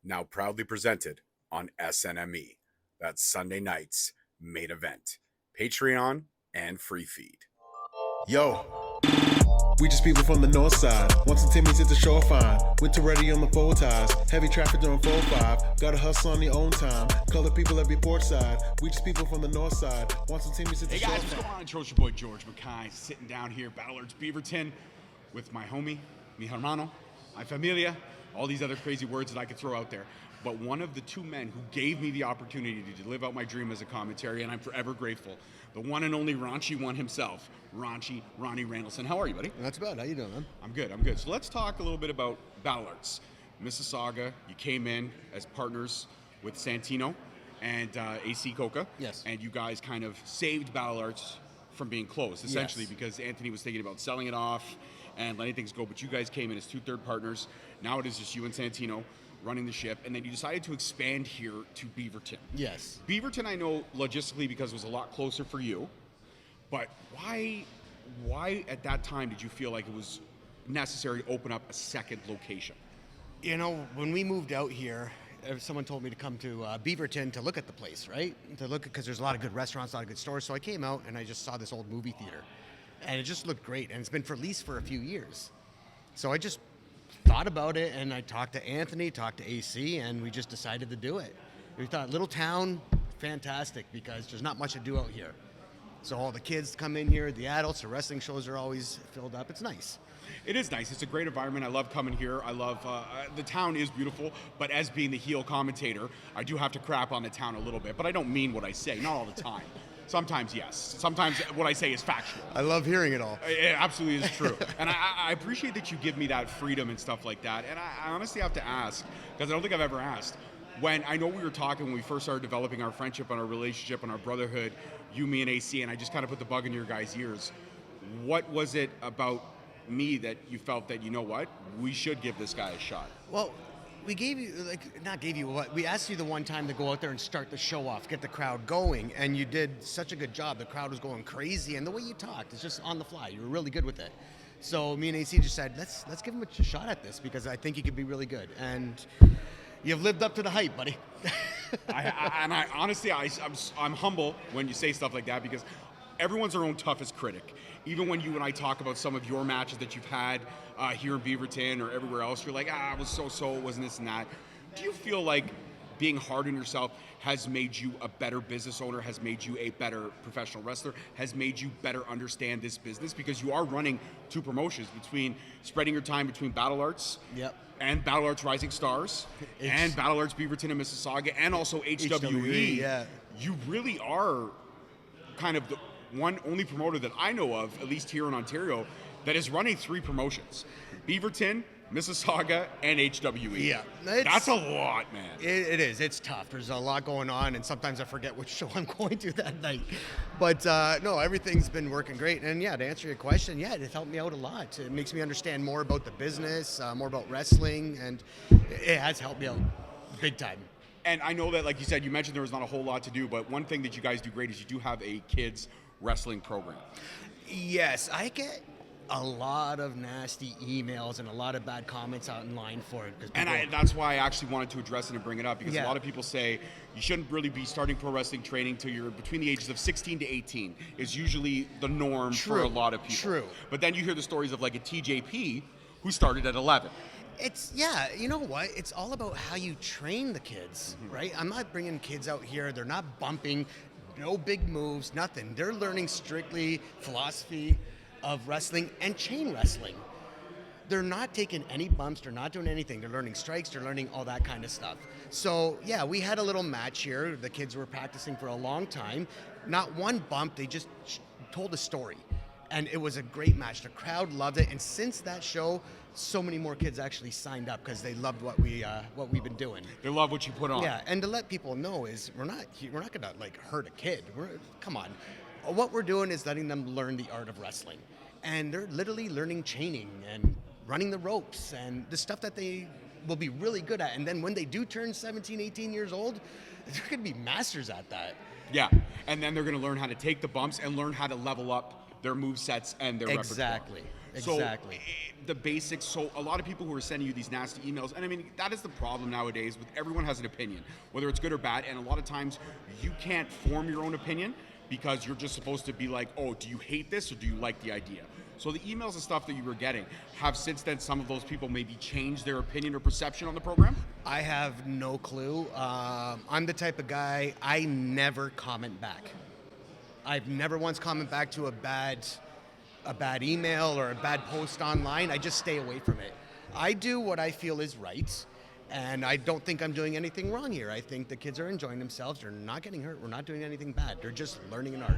now proudly presented on SNME. That's Sunday night's main event. Patreon and free feed. Yo, we just people from the north side. Want some Timmy's at the shore fine. Winter ready on the four ties. Heavy traffic during 4-5. Gotta hustle on your own time. Color people every port side. We just people from the north side. Want some Timmy's at the shore fine. Hey guys, what's going on? It's your boy George Mackay sitting down here, Battlerarts Beaverton, with my homie, mi hermano, my familia, all these other crazy words that I could throw out there. But one of the two men who gave me the opportunity to live out my dream as a commentary, and I'm forever grateful, the one and only Ronchee One himself, Ronchee Ronnie Randelson. How are you, buddy? Not too bad. How you doing, man? I'm good. So let's talk a little bit about Battlerarts. Mississauga, you came in as partners with Santino and AC Coca. Yes. And you guys kind of saved Battlerarts from being closed, essentially, Yes. because Anthony was thinking about selling it off and letting things go, but you guys came in as two third partners. Now it is just you and Santino running the ship, and then you decided to expand here to Beaverton. Yes. Beaverton, I know logistically because it was a lot closer for you, but why at that time did you feel like it was necessary to open up a second location? You know, when we moved out here, someone told me to come to Beaverton to look at the place, right? To look, because there's a lot of good restaurants, a lot of good stores. So I came out and I just saw this old movie theater, and it just looked great. And it's been for lease for a few years. So I just thought about it, and I talked to Anthony, talked to AC, and we just decided to do it. We thought, little town, fantastic, because there's not much to do out here. So all the kids come in here, the adults, the wrestling shows are always filled up. It's nice. It is nice. It's a great environment. I love coming here. I love the town is beautiful, but as being the heel commentator, I do have to crap on the town a little bit, but I don't mean what I say, not all the time. Sometimes, yes. Sometimes what I say is factual. I love hearing it all. It absolutely is true. And I appreciate that you give me that freedom and stuff like that. And I honestly have to ask, because I don't think I've ever asked, when I know we were talking when we first started developing our friendship and our relationship and our brotherhood, you, me, and AC, and I just kind of put the bug in your guys' ears. What was it about me that you felt that, you know what, we should give this guy a shot? Well, we gave you, we asked you the one time to go out there and start the show off, get the crowd going, and you did such a good job. The crowd was going crazy, and the way you talked is just on the fly. You were really good with it. So me and AC just said, let's give him a shot at this, because I think he could be really good. And you've lived up to the hype, buddy. I honestly, I'm humble when you say stuff like that, because everyone's their own toughest critic. Even when you and I talk about some of your matches that you've had here in Beaverton or everywhere else, you're like, it was so, it wasn't this and that. Do you feel like being hard on yourself has made you a better business owner, has made you a better professional wrestler, has made you better understand this business? Because you are running two promotions, between spreading your time between Battlerarts and Battlerarts Rising Stars and Battlerarts Beaverton and Mississauga, and also HWE. Yeah. You really are kind of the one only promoter that I know of, at least here in Ontario, that is running three promotions: Beaverton, Mississauga, and HWE. Yeah. That's a lot, man. It is. It's tough. There's a lot going on, and sometimes I forget which show I'm going to that night. But no, everything's been working great. And yeah, to answer your question, yeah, it helped me out a lot. It makes me understand more about the business, more about wrestling, and it has helped me out big time. And I know that, like you said, you mentioned there was not a whole lot to do, but one thing that you guys do great is you do have a kids wrestling program. Yes, I get a lot of nasty emails and a lot of bad comments out in line for it. And that's why I actually wanted to address it and bring it up, because Yeah. a lot of people say you shouldn't really be starting pro wrestling training till you're between the ages of 16 to 18 is usually the norm for a lot of people. True. But then you hear the stories of like a TJP who started at 11. You know what? It's all about how you train the kids, right? I'm not bringing kids out here. They're not bumping, no big moves, nothing. They're learning strictly philosophy of wrestling and chain wrestling. They're not taking any bumps. They're not doing anything. They're learning strikes. They're learning all that kind of stuff. So, yeah, we had a little match here. The kids were practicing for a long time. Not one bump. They just told a story. And it was a great match. The crowd loved it. And since that show, so many more kids actually signed up because they loved what we've been doing. They love what you put on. Yeah, and to let people know is we're not gonna like hurt a kid. Come on. What we're doing is letting them learn the art of wrestling. And they're literally learning chaining and running the ropes and the stuff that they will be really good at. And then when they do turn 17, 18 years old, they're gonna be masters at that. Yeah, and then they're going to learn how to take the bumps and learn how to level up their move sets and their Exactly. repertoire. Exactly. So the basics. So a lot of people who are sending you these nasty emails, and I mean that is the problem nowadays. With everyone has an opinion, whether it's good or bad, and a lot of times you can't form your own opinion because you're just supposed to be like, oh, do you hate this or do you like the idea? So the emails and stuff that you were getting, have since then some of those people maybe changed their opinion or perception on the program? I have no clue. I'm the type of guy, I never comment back. I've never once commented back to a bad email or a bad post online. I just stay away from it. I do what I feel is right, and I don't think I'm doing anything wrong here. I think the kids are enjoying themselves. They're not getting hurt. We're not doing anything bad. They're just learning an art.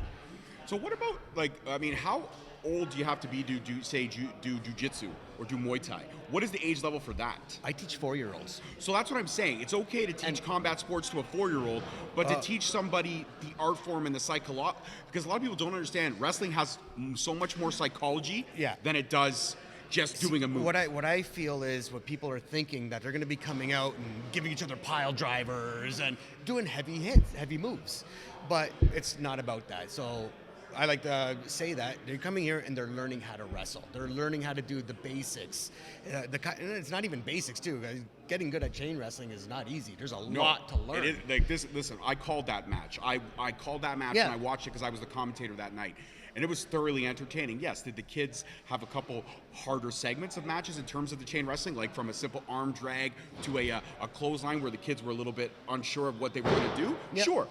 So what about, like, I mean, how old do you have to be to do jiu-jitsu or do Muay Thai? What is the age level for that? I teach 4-year-olds. So that's what I'm saying. It's okay to teach combat sports to a 4-year-old, but to teach somebody the art form and the psychology, because a lot of people don't understand wrestling has so much more psychology than it does just doing a move. What I feel is what people are thinking, that they're going to be coming out and giving each other pile drivers and doing heavy hits, heavy moves. But it's not about that. So I like to say that they're coming here and they're learning how to wrestle. They're learning how to do the basics. And it's not even basics too. Getting good at chain wrestling is not easy. There's a lot to learn. It is, like this. Listen, I called that match. I called that match and I watched it because I was the commentator that night. And it was thoroughly entertaining. Yes, did the kids have a couple harder segments of matches in terms of the chain wrestling, like from a simple arm drag to a clothesline where the kids were a little bit unsure of what they were going to do? Yep. Sure.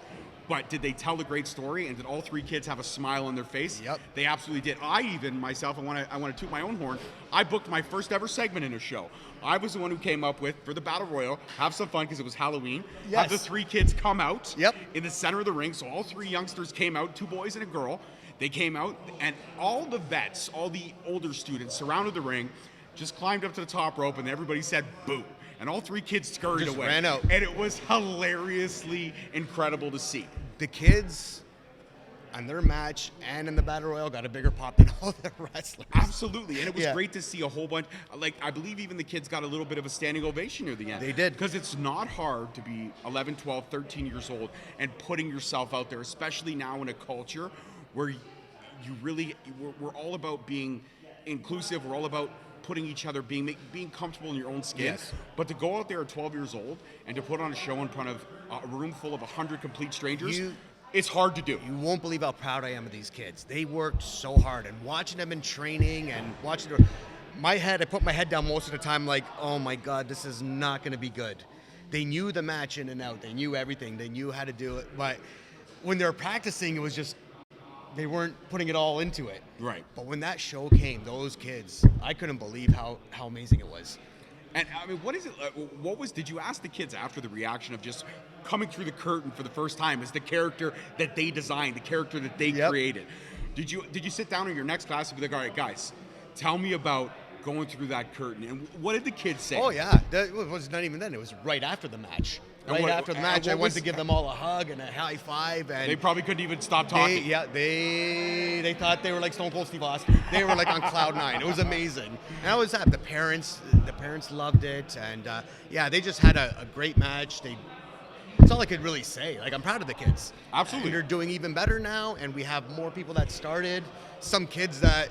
But did they tell a great story, and did all 3 kids have a smile on their face? Yep. They absolutely did. I even, myself, I want to toot my own horn, I booked my first ever segment in a show. I was the one who came up with, for the Battle Royal, have some fun because it was Halloween, have the 3 kids come out in the center of the ring. So all 3 youngsters came out, 2 boys and a girl. They came out, and all the vets, all the older students surrounded the ring, just climbed up to the top rope, and everybody said boo. And all 3 kids scurried Just away. ran out. And it was hilariously incredible to see. The kids on their match and in the Battle Royal got a bigger pop than all the wrestlers. Absolutely. And it was great to see a whole bunch. Like, I believe even the kids got a little bit of a standing ovation near the end. They did. Because it's not hard to be 11, 12, 13 years old and putting yourself out there, especially now in a culture where we're all about being inclusive. We're all about putting each other, being comfortable in your own skin. Yes. But to go out there at 12 years old and to put on a show in front of a room full of 100 complete strangers, it's hard to do. You won't believe how proud I am of these kids. They worked so hard, and watching them in training and watching them, I put my head down most of the time like, oh my God, this is not going to be good. They knew the match in and out. They knew everything. They knew how to do it. But when they were practicing, it was just, they weren't putting it all into it. Right. But when that show came, those kids, I couldn't believe how amazing it was. And I mean, what is it? Did you ask the kids after the reaction of just coming through the curtain for the first time as the character that they designed, the character that they created? Did you sit down in your next class and be like, all right, guys, tell me about going through that curtain? And what did the kids say? Oh yeah, it was not even then. It was right after the match. After the match, I went to give them all a hug and a high five, and they probably couldn't even stop talking. They thought they were like Stone Cold Steve Austin. They were like on cloud 9. It was amazing. And that was that. The parents loved it, and they just had a great match. That's all I could really say. Like, I'm proud of the kids. Absolutely. And they're doing even better now, and we have more people that started. Some kids that,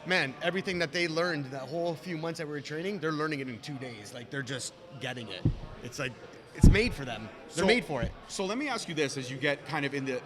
man, everything that they learned that whole few months that we were training, they're learning it in 2 days. Like, they're just getting it. It's like, it's made for them. They're made for it. So let me ask you this: as you get kind of in the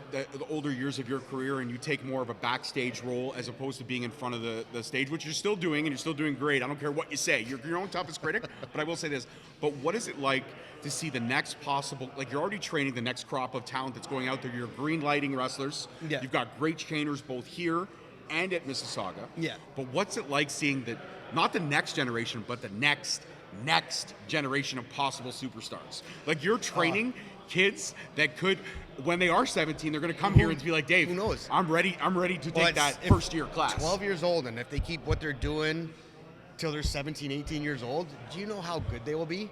older years of your career and you take more of a backstage role as opposed to being in front of the stage, which you're still doing and you're still doing great. I don't care what you say. You're your own toughest critic. But I will say this. But what is it like to see the next possible, like you're already training the next crop of talent that's going out there. You're green lighting wrestlers. Yeah. You've got great trainers both here and at Mississauga. Yeah. But what's it like seeing not the next generation, but the next generation of possible superstars? Like, you're training kids that could, when they are 17, they're going to come here and be like, Dave, who knows? I'm ready to take that first year class. 12 years old, and if they keep what they're doing till they're 17, 18 years old, do you know how good they will be?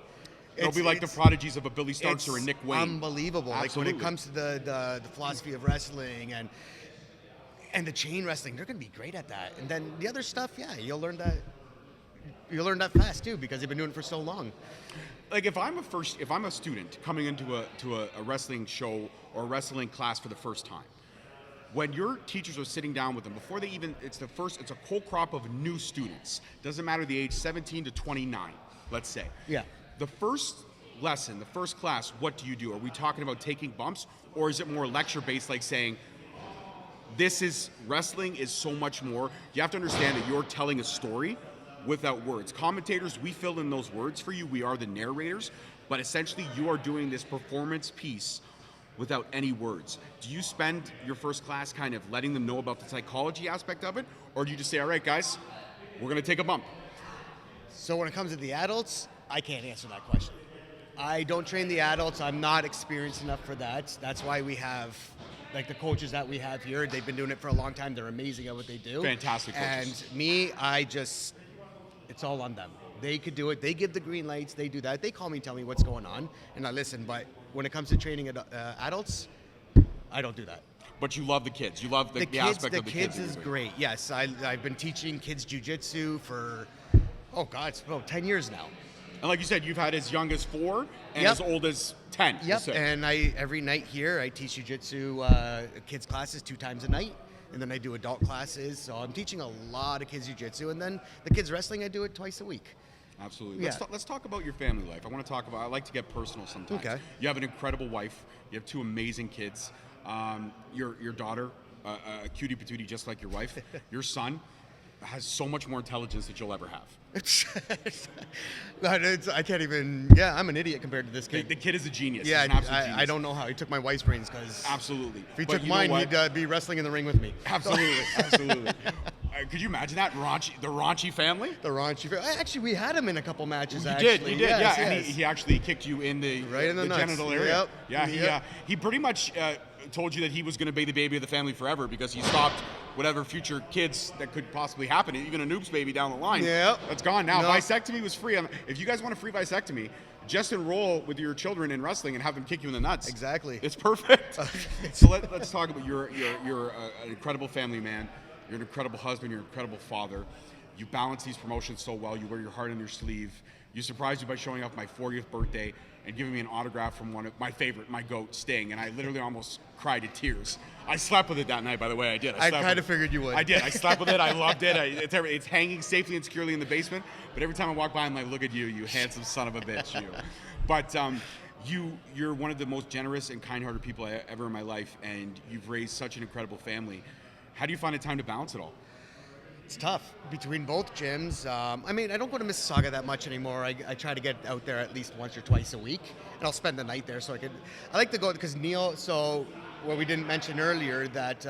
They'll be like the prodigies of a Billy Starks or a Nick Wayne. Unbelievable. Absolutely. Like, when it comes to the philosophy of wrestling and the chain wrestling, they're going to be great at that. And then the other stuff, you'll learn that. You'll learn that fast too, because they've been doing it for so long. Like, if I'm a student coming into a wrestling show or a wrestling class for the first time, when your teachers are sitting down with them, before they even, it's a whole crop of new students. Doesn't matter the age, 17 to 29, let's say. Yeah. The first lesson, the first class, what do you do? Are we talking about taking bumps, or is it more lecture-based, like saying, wrestling is so much more. You have to understand that you're telling a story without words. Commentators, we fill in those words for you. We are the narrators, but essentially you are doing this performance piece without any words. Do you spend your first class kind of letting them know about the psychology aspect of it, or do you just say, all right, guys, we're going to take a bump? So when it comes to the adults, I can't answer that question. I don't train the adults. I'm not experienced enough for that. That's why we have, like, the coaches that we have here. They've been doing it for a long time. They're amazing at what they do. Fantastic coaches. And me, it's all on them. They could do it. They give the green lights. They do that. They call me, tell me what's going on, and I listen. But when it comes to training adults, I don't do that. But you love the kids. You love the aspect of the kids. The kids is great. Yes, I've been teaching kids jiu-jitsu for, it's about 10 years now. And like you said, you've had as young as 4 and Yep. as old as 10. Yep, and every night here, I teach jiu-jitsu kids classes 2 times a night, and then I do adult classes. So I'm teaching a lot of kids jiu-jitsu, and then the kids wrestling, I do it twice a week. Absolutely. Yeah. Let's talk about your family life. I like to get personal sometimes. Okay. You have an incredible wife. You have 2 amazing kids. Your daughter, a cutie patootie just like your wife. Your son has so much more intelligence that you'll ever have. I can't even. Yeah, I'm an idiot compared to this kid. The kid is a genius. Yeah, He's an absolute genius. I don't know how he took my wife's brains, because Absolutely. if he But took you know mine, what? he'd be wrestling in the ring with me. Absolutely. Absolutely. Could you imagine that? The Ronchee family? The Ronchee. Actually, we had him in a couple matches. You actually. did, Yes, and yes. he actually kicked you in the Right in the nuts. genital area. Yep. Yeah, Yep. He pretty much told you that he was going to be the baby of the family forever, because he stopped whatever future kids that could possibly happen, even a noob's baby down the line. Yep. That's gone now. No. Vasectomy was free. If you guys want a free vasectomy, just enroll with your children in wrestling and have them kick you in the nuts. Exactly. It's perfect. So let's talk about you're an incredible family man. You're an incredible husband. You're an incredible father. You balance these promotions so well. You wear your heart on your sleeve. You surprised me by showing up my 40th birthday and giving me an autograph from one of my favorite, my GOAT, Sting, and I literally almost cried to tears. I slept with it that night, by the way. I did. I kind of figured you would. I did. I slept with it. I loved it. It's hanging safely and securely in the basement. But every time I walk by, I'm like, look at you, you handsome son of a bitch, you. But you're one of the most generous and kind-hearted people ever in my life, and you've raised such an incredible family. How do you find the time to balance it all? It's tough between both gyms. I don't go to Mississauga that much anymore. I try to get out there at least once or twice a week, and I'll spend the night there. I like to go because Neil. So what we didn't mention earlier that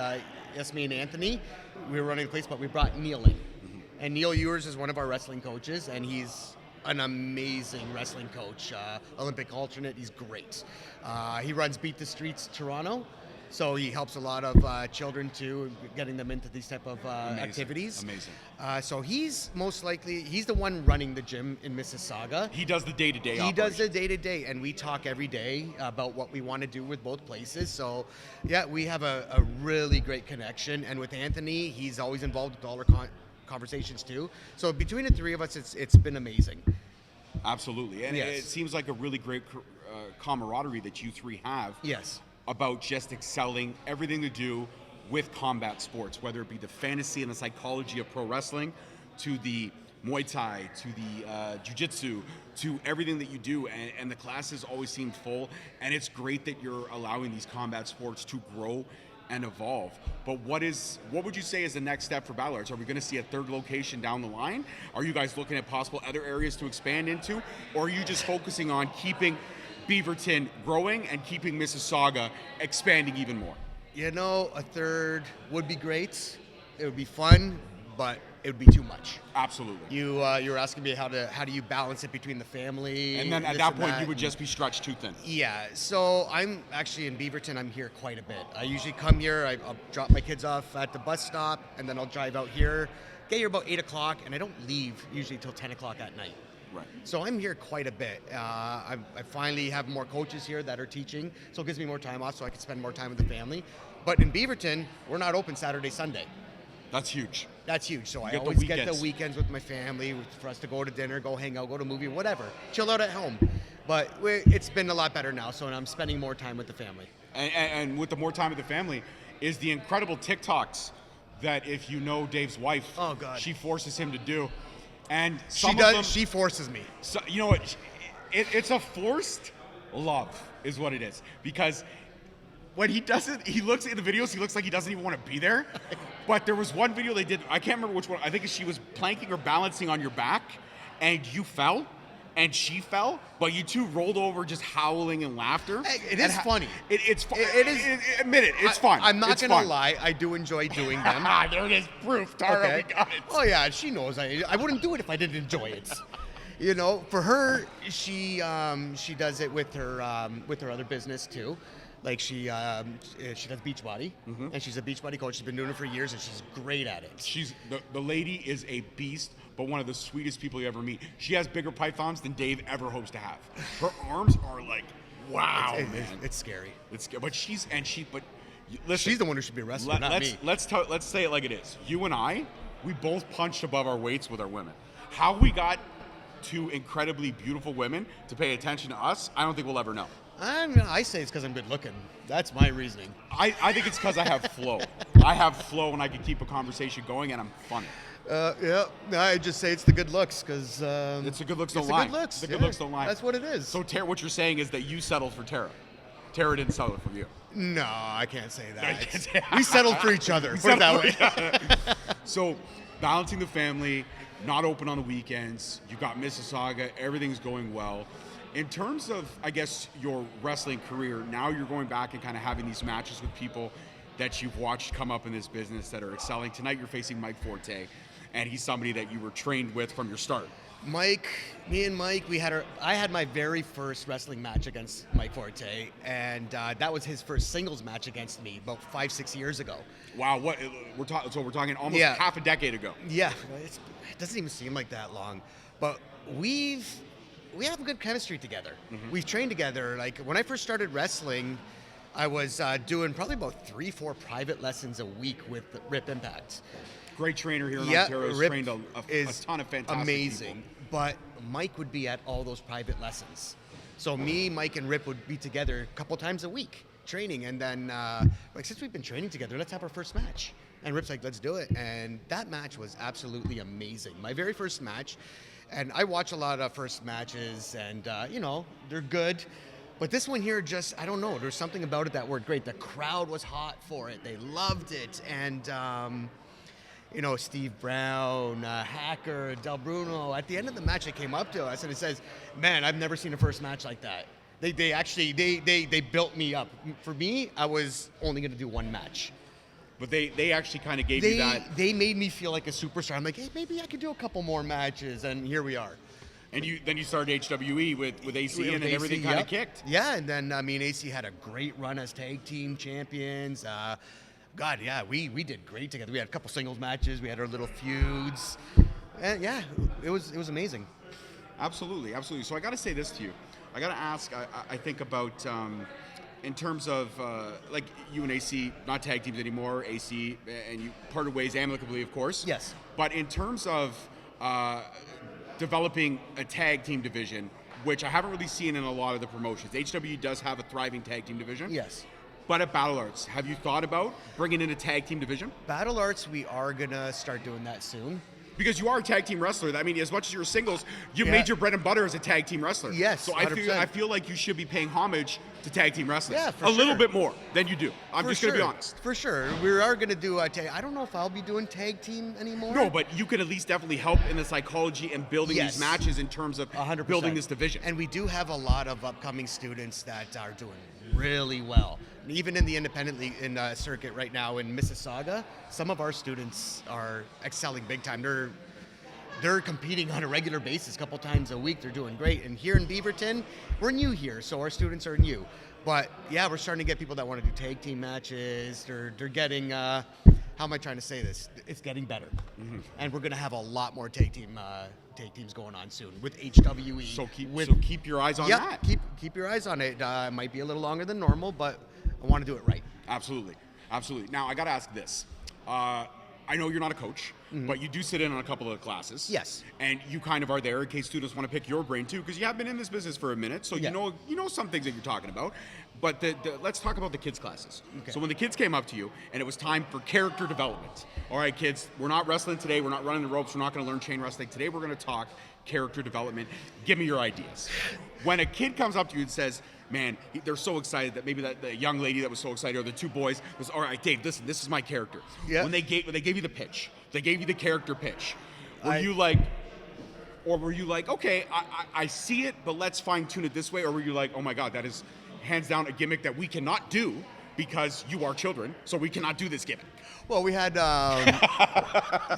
yes, me and Anthony, we were running the place, but we brought Neil in, and Neil Ewers is one of our wrestling coaches, and he's an amazing wrestling coach, Olympic alternate. He's great. He runs Beat the Streets Toronto. So he helps a lot of children too, getting them into these type of activities. Amazing. So he's the one running the gym in Mississauga. He does the day-to-day He does the day-to-day, and we talk every day about what we want to do with both places. So yeah, we have a really great connection. And with Anthony, he's always involved with all our conversations too. So between the 3 of us, it's been amazing. Absolutely. And Yes. it seems like a really great camaraderie that you 3 have. Yes. About just excelling, everything to do with combat sports, whether it be the fantasy and the psychology of pro wrestling, to the Muay Thai, to the Jiu-Jitsu, to everything that you do, and the classes always seem full, and it's great that you're allowing these combat sports to grow and evolve. But what would you say is the next step for Battlerarts? Are we going to see a 3rd location down the line? Are you guys looking at possible other areas to expand into, or are you just focusing on keeping Beaverton growing and keeping Mississauga expanding even more? A 3rd would be great. It would be fun, but it would be too much. Absolutely. You were asking me how do you balance it between the family, And then at this that and point, you would just be stretched too thin. Yeah, so I'm actually in Beaverton. I'm here quite a bit. I usually come here. I'll drop my kids off at the bus stop, and then I'll drive out here, get here about 8 o'clock, and I don't leave usually till 10 o'clock at night. Right. So I'm here quite a bit. I finally have more coaches here that are teaching, so it gives me more time off so I can spend more time with the family. But in Beaverton, we're not open Saturday, Sunday. That's huge. That's huge. So I get the always get weekends. the weekends with my family for us to go to dinner, go hang out, go to a movie, whatever. Chill out at home. But it's been a lot better now, so I'm spending more time with the family. And with the more time with the family, is the incredible TikToks that, if you know Dave's wife, Oh, God. she forces him to do. And She some of does. them, She forces me. so, you know what? It's a forced love, is what it is. Because when he does it, he looks at the videos, he looks like he doesn't even want to be there. But there was one video they did, I can't remember which one. I think she was planking or balancing on your back, and you fell, and she fell, but you two rolled over just howling and laughter. Hey, it is funny. It's fun. It is. Admit it, it's fun. I'm not It's gonna fun. lie. I do enjoy doing them. There it is, proof, Tara, we got it. Oh yeah, she knows. I wouldn't do it if I didn't enjoy it. You know, for her, she does it with her other business too. Like she does Beachbody, and she's a Beachbody coach. She's been doing it for years, and she's great at it. She's the lady is a beast, but one of the sweetest people you ever meet. She has bigger pythons than Dave ever hopes to have. Her arms are like, wow, man. It's scary. It's but listen, She's the one who should be wrestling, not me. Let's say it like it is. You and I, we both punched above our weights with our women. How we got two incredibly beautiful women to pay attention to us, I don't think we'll ever know. I say it's because I'm good looking. That's my reasoning. I think it's because I have flow. I have flow, and I can keep a conversation going, and I'm funny. Yeah, I just say it's the good looks because It's the good looks don't it's the lie. good looks. The good yeah. looks don't lie. That's what it is. So, Tara, what you're saying is that you settled for Tara. Tara didn't settle for you. No, I can't say that. can't say- We settled for each other. Put it that way. So, balancing the family, not open on the weekends. You got Mississauga. Everything's going well. In terms of, I guess, your wrestling career, now you're going back and kind of having these matches with people that you've watched come up in this business that are excelling. Tonight, you're facing Mike Forte, and he's somebody that you were trained with from your start. Me and Mike, I had my very first wrestling match against Mike Forte, and that was his first singles match against me about 5-6 years ago. Wow, we're talking almost Yeah. half a decade ago. Yeah, it doesn't even seem like that long, but we have good chemistry together. We've trained together. Like when I first started wrestling, I was doing probably about 3-4 private lessons a week with Rip Impact. Great trainer here in Yeah, Ontario. Has Rip trained a ton of fantastic amazing. people. But Mike would be at all those private lessons. So me, Mike, and Rip would be together a couple times a week training. And then, since we've been training together, let's have our first match. And Rip's like, let's do it. And that match was absolutely amazing. My very first match. And I watch a lot of first matches, and, they're good. But this one here, I don't know. There's something about it that worked great. The crowd was hot for it. They loved it. And, Steve Brown, Hacker, Del Bruno. At the end of the match, they came up to us and it says, "Man, I've never seen a first match like that." They actually built me up. For me, I was only going to do one match. But they actually kind of gave you that. They made me feel like a superstar. I'm like, hey, maybe I could do a couple more matches, and here we are. And then you started HWE with AC, and then everything kind of kicked. Yeah, and then AC had a great run as tag team champions. God, yeah, we did great together. We had a couple singles matches. We had our little feuds. And yeah, it was amazing. Absolutely. So I got to say this to you. I got to ask. I think about in terms of like you and AC, not tag teams anymore. AC and you parted ways amicably, of course. Yes. But in terms of developing a tag team division, which I haven't really seen in a lot of the promotions. HWE does have a thriving tag team division. Yes. But at Battlerarts, have you thought about bringing in a tag team division? Battlerarts, we are going to start doing that soon. Because you are a tag team wrestler. I mean, as much as you're singles, you Yeah. made your bread and butter as a tag team wrestler. Yes, So 100%. I feel like you should be paying homage to tag team wrestling. Yeah, for a little sure. bit more than you do. I'm For just going to be sure. honest. For sure. We are going to do a tag. I don't know if I'll be doing tag team anymore. No, but you could at least definitely help in the psychology and building Yes. these matches in terms of 100%. building this division. And we do have a lot of upcoming students that are doing really well. Even in the independent league circuit right now in Mississauga, some of our students are excelling big time. They're competing on a regular basis, a couple times a week. They're doing great. And here in Beaverton, we're new here, so our students are new. But yeah, we're starting to get people that want to do tag team matches. They're getting, how am I trying to say this? It's getting better. Mm-hmm. And we're going to have a lot more tag teams going on soon with HWE. So keep your eyes on that. Keep your eyes on it. It might be a little longer than normal, but I want to do it right. Absolutely. Now, I got to ask this. I know you're not a coach, but you do sit in on a couple of the classes. Yes. And you kind of are there in case students want to pick your brain too, because you have been in this business for a minute, so Yeah. you know some things that you're talking about. But let's talk about the kids' classes. Okay. So when the kids came up to you and it was time for character development, all right, kids, we're not wrestling today, we're not running the ropes, we're not going to learn chain wrestling today, we're going to talk character development. Give me your ideas. When a kid comes up to you and says, man, they're so excited that maybe that the young lady that was so excited, or the two boys, was, all right, Dave, listen, this is my character. Yeah. When they gave you the pitch, they gave you the character pitch. Were you like, okay, I see it, but let's fine tune it this way? Or were you like, oh my God, that is hands down a gimmick that we cannot do because you are children, so we cannot do this gimmick? Well, we had,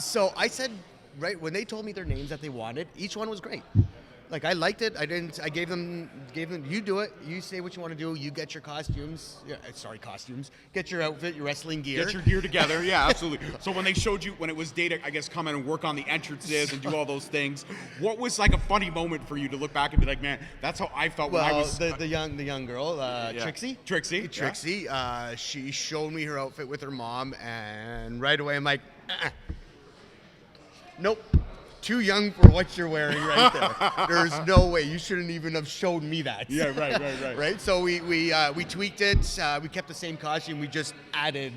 so I said, right, when they told me their names that they wanted, each one was great. Like, I liked it. I gave them, you do it. You say what you want to do. You get your costumes. Costumes. Get your outfit, your wrestling gear. Get your gear together. Yeah, absolutely. So when they showed you, when it was day to, I guess, come in and work on the entrances and do all those things, what was like a funny moment for you to look back and be like, man, that's how I felt when I was... the young girl, Trixie. Trixie. She showed me her outfit with her mom, and right away I'm like, nope. Too young for what you're wearing right there. There's no way. You shouldn't even have showed me that. Yeah, right. Right? So we tweaked it. We kept the same costume. We just added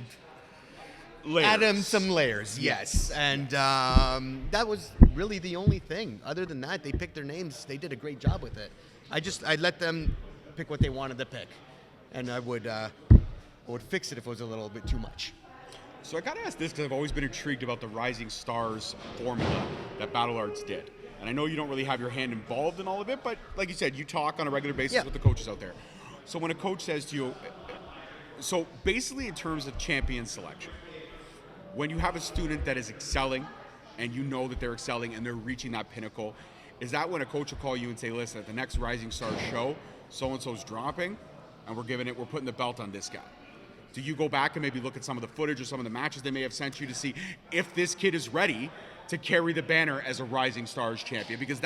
some layers. Yes. And that was really the only thing. Other than that, they picked their names. They did a great job with it. I let them pick what they wanted to pick. And I would fix it if it was a little bit too much. So I got to ask this because I've always been intrigued about the Rising Stars formula that Battlerarts did. And I know you don't really have your hand involved in all of it, but like you said, you talk on a regular basis with the coaches out there. So when a coach says to you, so basically in terms of champion selection, when you have a student that is excelling and you know that they're excelling and they're reaching that pinnacle, is that when a coach will call you and say, listen, at the next Rising Stars show, so-and-so's dropping and we're putting the belt on this guy? Do you go back and maybe look at some of the footage or some of the matches they may have sent you to see if this kid is ready to carry the banner as a Rising Stars champion? Because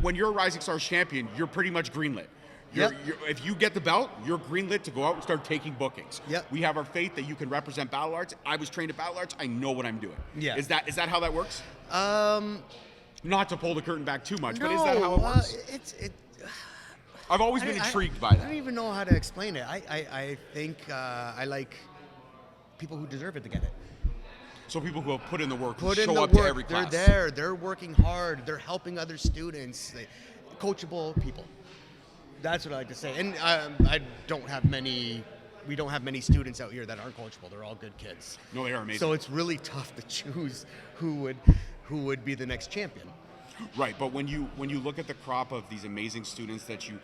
when you're a Rising Stars champion, you're pretty much greenlit. If you get the belt, you're greenlit to go out and start taking bookings. Yep. We have our faith that you can represent Battlerarts. I was trained at Battlerarts. I know what I'm doing. Yeah. Is that how that works? Not to pull the curtain back too much, but is that how it works? I've always been intrigued by that. I don't even know how to explain it. I think I like people who deserve it to get it. So people who have put in the work, who show up to every class. They're there. They're working hard. They're helping other students. Coachable people. That's what I like to say. And we don't have many students out here that aren't coachable. They're all good kids. No, they are amazing. So it's really tough to choose who would be the next champion. Right, but when you look at the crop of these amazing students that you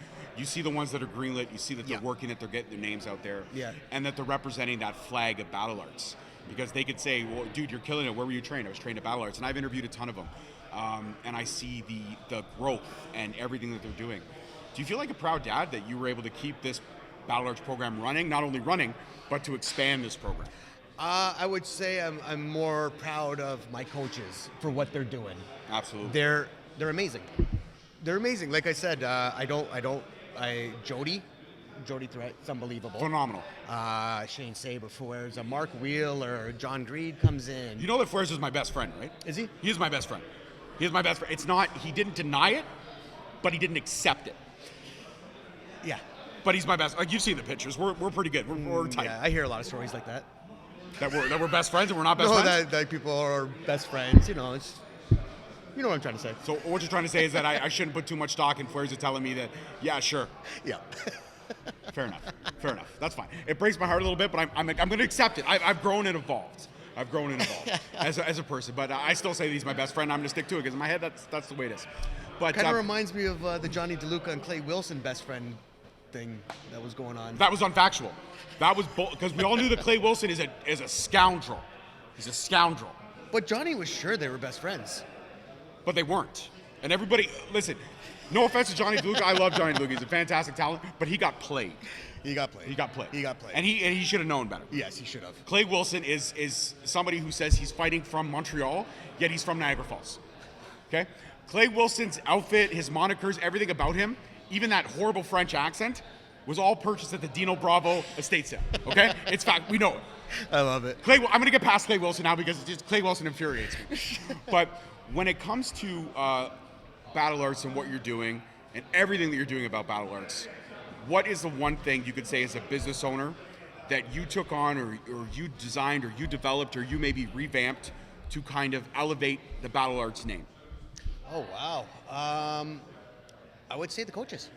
see the ones that are greenlit, you see that they're working, that they're getting their names out there, and that they're representing that flag of Battlerarts. Because they could say, well, dude, you're killing it. Where were you trained? I was trained at Battlerarts, and I've interviewed a ton of them. And I see the growth and everything that they're doing. Do you feel like a proud dad that you were able to keep this Battlerarts program running, not only running, but to expand this program? I would say I'm more proud of my coaches for what they're doing. Absolutely. They're amazing. They're amazing. Like I said, Jody Threat's unbelievable. Phenomenal. Shane Saber, Fuerza, Mark Wheeler, John Greed comes in. You know that Fuerza is my best friend, right? Is he? He is my best friend. He is my best friend. It's not, he didn't deny it, but he didn't accept it. Yeah. But he's my best. Like, you've seen the pictures. We're pretty good. We're tight. Yeah, I hear a lot of stories like that. That we're best friends and we're not best friends? That people are best friends. You know what I'm trying to say. So what you're trying to say is that I shouldn't put too much stock in Fuerza telling me that, yeah, sure. Yeah. Fair enough. That's fine. It breaks my heart a little bit, but I'm going to accept it. I've grown and evolved. as a person. But I still say he's my best friend. I'm going to stick to it because in my head, that's the way it is. But kind of reminds me of the Johnny DeLuca and Clay Wilson best friend thing that was going on. That was unfactual. That was because we all knew that Clay Wilson is a scoundrel. He's a scoundrel. But Johnny was sure they were best friends. But they weren't. And everybody, listen, no offense to Johnny DeLuca. I love Johnny DeLuca. He's a fantastic talent, but he got played. He got played. And he should have known better. Yes, he should have. Clay Wilson is somebody who says he's fighting from Montreal, yet he's from Niagara Falls. Okay? Clay Wilson's outfit, his monikers, everything about him, even that horrible French accent, was all purchased at the Dino Bravo estate sale. Okay? It's fact. We know it. I love it. I'm going to get past Clay Wilson now because Clay Wilson infuriates me. But when it comes to Battlerarts and what you're doing and everything that you're doing about Battlerarts, what is the one thing you could say as a business owner that you took on or you designed or you developed or you maybe revamped to kind of elevate the Battlerarts name? Oh, wow. I would say the coaches.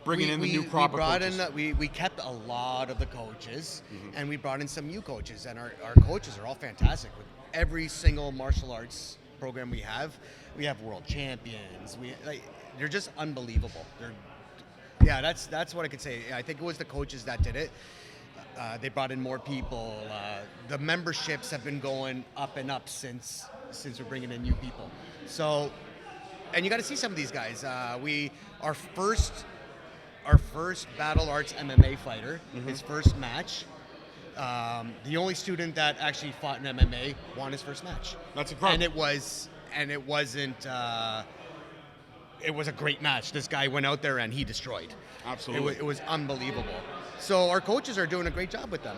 Bringing in the new crop of coaches. We kept a lot of the coaches, and we brought in some new coaches, and our coaches are all fantastic. With every single martial arts program we have world champions. They're just unbelievable. That's what I could say. I think it was the coaches that did it. They brought in more people. The memberships have been going up and up since we're bringing in new people. So, and you got to see some of these guys. Our first Battlerarts MMA fighter, his first match. The only student that actually fought in MMA won his first match. That's incredible. It was a great match. This guy went out there and he destroyed. Absolutely. It was unbelievable. So our coaches are doing a great job with them.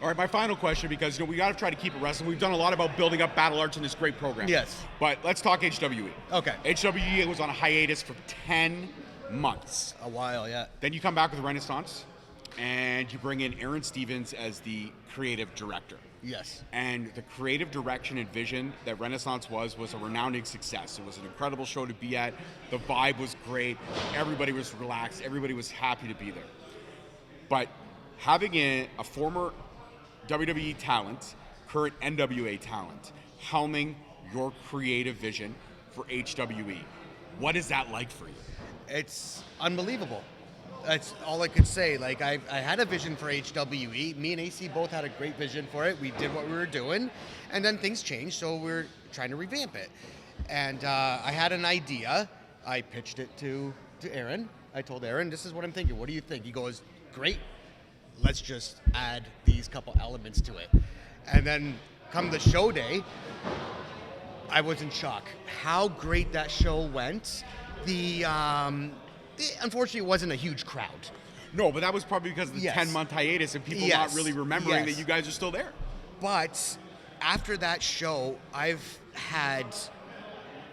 All right, my final question, because we got to try to keep it wrestling. We've done a lot about building up Battlerarts in this great program. Yes. But let's talk HWE. Okay. HWE was on a hiatus for 10 months. A while, yeah. Then you come back with Renaissance, and you bring in Aron Stevens as the creative director. Yes. And the creative direction and vision that Renaissance was a renowned success. It was an incredible show to be at. The vibe was great. Everybody was relaxed. Everybody was happy to be there. But having a former WWE talent, current NWA talent, helming your creative vision for HWE, what is that like for you? It's unbelievable. That's all I could say. Like, I had a vision for HWE. Me and AC both had a great vision for it. We did what we were doing, and then things changed, so we're trying to revamp it. And I had an idea. I pitched it to Aron. I told Aron, this is what I'm thinking. What do you think? He goes, great. Let's just add these couple elements to it. And then come the show day, I was in shock. How great that show went. Unfortunately, it wasn't a huge crowd. No, but that was probably because of the 10-month hiatus and people not really remembering that you guys are still there. But after that show, I've had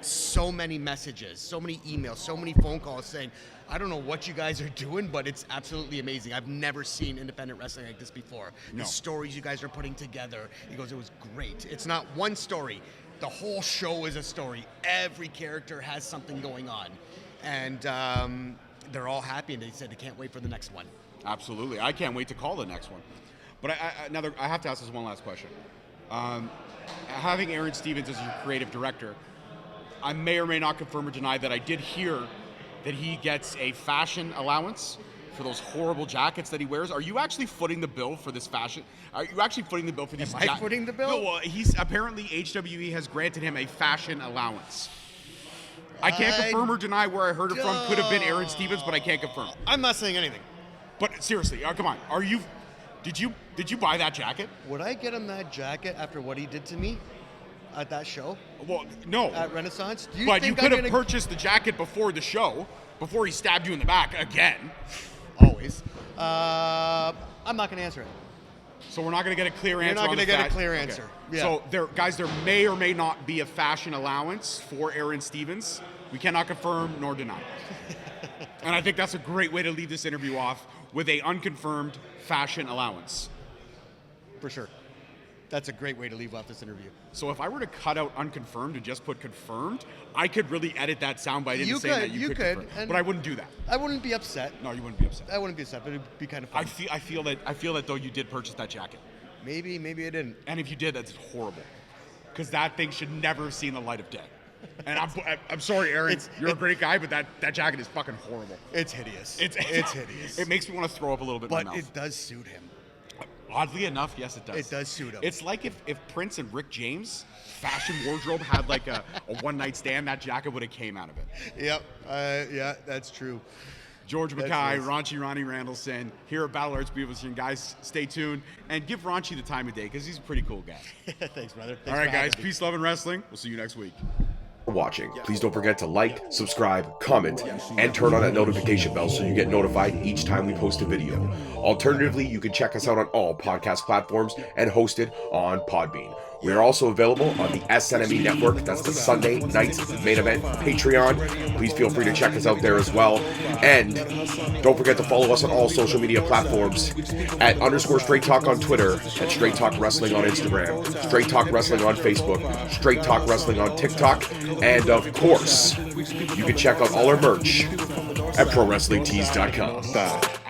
so many messages, so many emails, so many phone calls saying, I don't know what you guys are doing, but it's absolutely amazing. I've never seen independent wrestling like this before. No. The stories you guys are putting together. He goes, it was great. It's not one story. The whole show is a story. Every character has something going on. And they're all happy, and they said they can't wait for the next one. Absolutely. I can't wait to call the next one. But I have to ask this one last question. Having Aron Stevens as your creative director, I may or may not confirm or deny that I did hear that he gets a fashion allowance for those horrible jackets that he wears. Are you actually footing the bill for this fashion? Are you actually footing the bill for these? Am I footing the bill? No, well, he's apparently HWE has granted him a fashion allowance. I can't confirm or deny where I heard it from. Could have been Aron Stevens, but I can't confirm. I'm not saying anything. But seriously, come on. Did you buy that jacket? Would I get him that jacket after what he did to me at that show? Well, no. At Renaissance? But you could have purchased the jacket before the show, before he stabbed you in the back again. Always. I'm not going to answer it. So we're not going to get a clear answer. You're not going to get a clear Okay. answer. Yeah. So there may or may not be a fashion allowance for Aron Stevens. We cannot confirm nor deny. And I think that's a great way to leave this interview off with a unconfirmed fashion allowance. For sure. That's a great way to leave off this interview. So if I were to cut out unconfirmed and just put confirmed, I could really edit that soundbite into saying that you could confirm. But I wouldn't do that. I wouldn't be upset. No, you wouldn't be upset. I wouldn't be upset, but it'd be kind of fun. I feel that though you did purchase that jacket. Maybe I didn't. And if you did, that's horrible. Because that thing should never have seen the light of day. And I'm sorry, Aron. You're a great guy, but that jacket is fucking horrible. It's hideous. It's hideous. It makes me want to throw up a little bit in my But mouth. it does suit him. Oddly enough, yes, it does. It does suit him. It's like if Prince and Rick James' fashion wardrobe had like a one-night stand, that jacket would have came out of it. Yep. Yeah, that's true. George That's Mackay, nice. Ronchee Ronnie Randelson, here at Battlerarts Beaverton. Guys, stay tuned and give Ronchee the time of day because he's a pretty cool guy. Thanks, brother. Thanks All right, for having guys. me. Peace, love, and wrestling. We'll see you next week. for watching. Please don't forget to like, subscribe, comment, and turn on that notification bell so you get notified each time we post a video. Alternatively, you can check us out on all podcast platforms and hosted on Podbean. We are also available on the SNME network. That's the Sunday Nights Main Event Patreon. Please feel free to check us out there as well. And don't forget to follow us on all social media platforms at _Straight Talk on Twitter, at Straight Talk Wrestling on Instagram, Straight Talk Wrestling on Facebook, Straight Talk Wrestling on TikTok, and of course, you can check out all our merch at ProWrestlingTees.com.